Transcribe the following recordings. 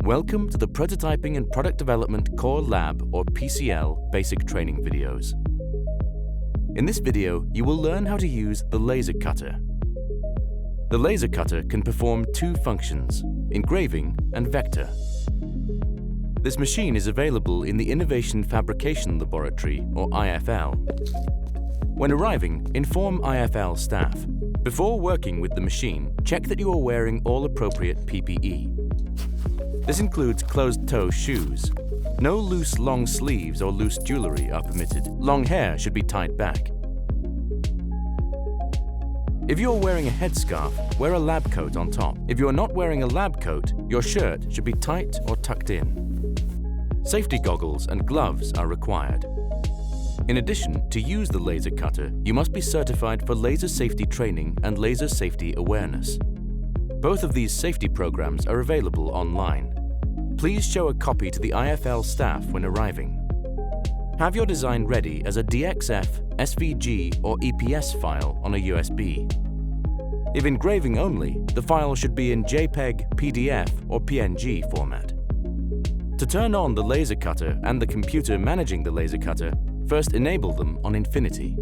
Welcome to the Prototyping and Product Development Core Lab or PCL basic training videos. In this video, you will learn how to use the laser cutter. The laser cutter can perform two functions, engraving and vector. This machine is available in the Innovation Fabrication Laboratory or IFL. When arriving, inform IFL staff. Before working with the machine, check that you are wearing all appropriate PPE. This includes closed-toe shoes. No loose long sleeves or loose jewelry are permitted. Long hair should be tied back. If you're wearing a headscarf, wear a lab coat on top. If you're not wearing a lab coat, your shirt should be tight or tucked in. Safety goggles and gloves are required. In addition, to use the laser cutter, you must be certified for laser safety training and laser safety awareness. Both of these safety programs are available online. Please show a copy to the IFL staff when arriving. Have your design ready as a DXF, SVG or EPS file on a USB. If engraving only, the file should be in JPEG, PDF or PNG format. To turn on the laser cutter and the computer managing the laser cutter, first enable them on Infinity.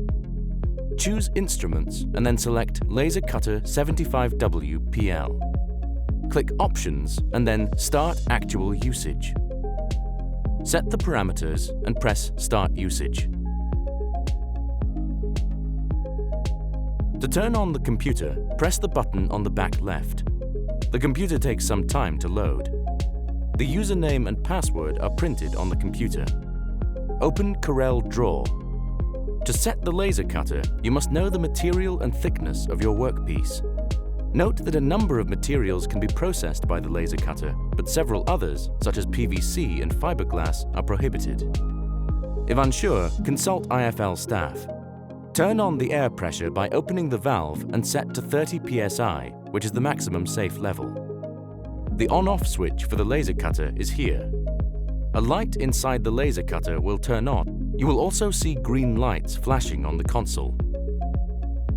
Choose Instruments and then select Laser Cutter 75W-PL. Click Options and then Start Actual Usage. Set the parameters and press Start Usage. To turn on the computer, press the button on the back left. The computer takes some time to load. The username and password are printed on the computer. Open Corel Draw. To set the laser cutter, you must know the material and thickness of your workpiece. Note that a number of materials can be processed by the laser cutter, but several others, such as PVC and fiberglass, are prohibited. If unsure, consult IFL staff. Turn on the air pressure by opening the valve and set to 30 psi, which is the maximum safe level. The on-off switch for the laser cutter is here. A light inside the laser cutter will turn on. You will also see green lights flashing on the console.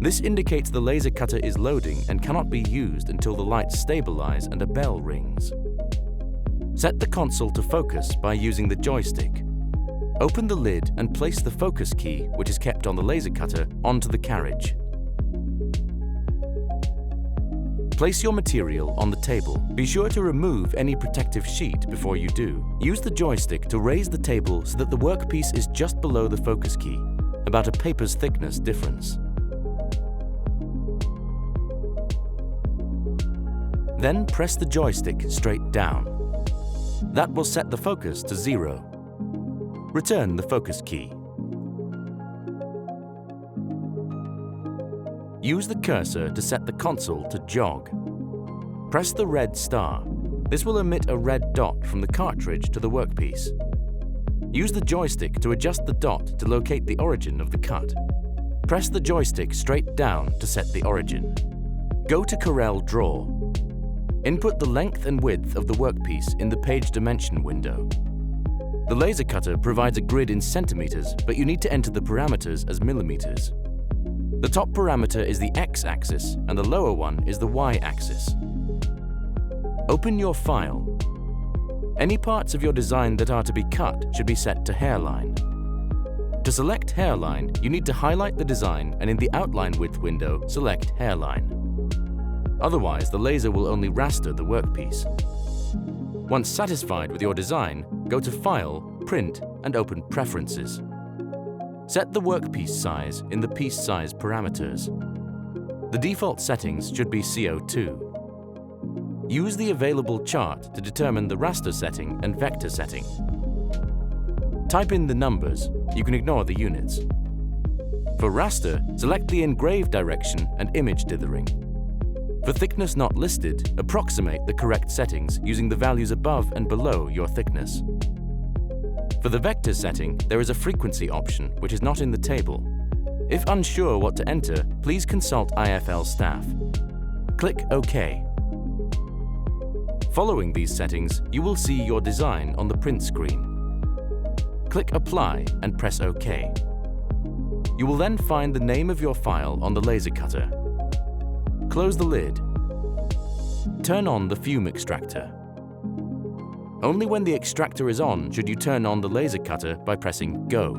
This indicates the laser cutter is loading and cannot be used until the lights stabilize and a bell rings. Set the console to focus by using the joystick. Open the lid and place the focus key, which is kept on the laser cutter, onto the carriage. Place your material on the table. Be sure to remove any protective sheet before you do. Use the joystick to raise the table so that the workpiece is just below the focus key, about a paper's thickness difference. Then press the joystick straight down. That will set the focus to 0. Return the focus key. Use the cursor to set the console to jog. Press the red star. This will emit a red dot from the cartridge to the workpiece. Use the joystick to adjust the dot to locate the origin of the cut. Press the joystick straight down to set the origin. Go to Corel Draw. Input the length and width of the workpiece in the page dimension window. The laser cutter provides a grid in centimeters, but you need to enter the parameters as millimeters. The top parameter is the x-axis and the lower one is the y-axis. Open your file. Any parts of your design that are to be cut should be set to hairline. To select hairline, you need to highlight the design and in the outline width window, select hairline. Otherwise, the laser will only raster the workpiece. Once satisfied with your design, go to File, Print, and open Preferences. Set the workpiece size in the piece size parameters. The default settings should be CO2. Use the available chart to determine the raster setting and vector setting. Type in the numbers. You can ignore the units. For raster, select the engrave direction and image dithering. For thickness not listed, approximate the correct settings using the values above and below your thickness. For the vector setting, there is a frequency option which is not in the table. If unsure what to enter, please consult IFL staff. Click OK. Following these settings, you will see your design on the print screen. Click Apply and press OK. You will then find the name of your file on the laser cutter. Close the lid. Turn on the fume extractor. Only when the extractor is on should you turn on the laser cutter by pressing Go.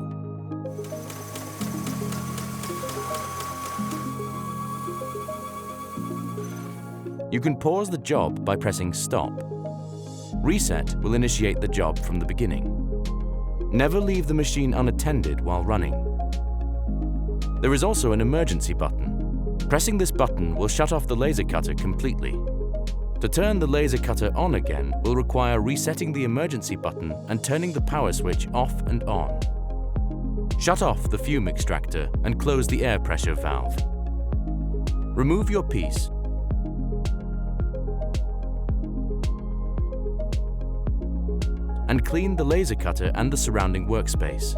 You can pause the job by pressing Stop. Reset will initiate the job from the beginning. Never leave the machine unattended while running. There is also an emergency button. Pressing this button will shut off the laser cutter completely. To turn the laser cutter on again will require resetting the emergency button and turning the power switch off and on. Shut off the fume extractor and close the air pressure valve. Remove your piece. And clean the laser cutter and the surrounding workspace.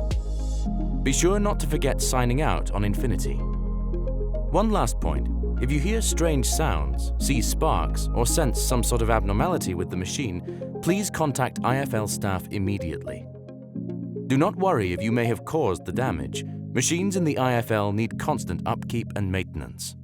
Be sure not to forget signing out on Infinity. One last point. If you hear strange sounds, see sparks, or sense some sort of abnormality with the machine, please contact IFL staff immediately. Do not worry if you may have caused the damage. Machines in the IFL need constant upkeep and maintenance.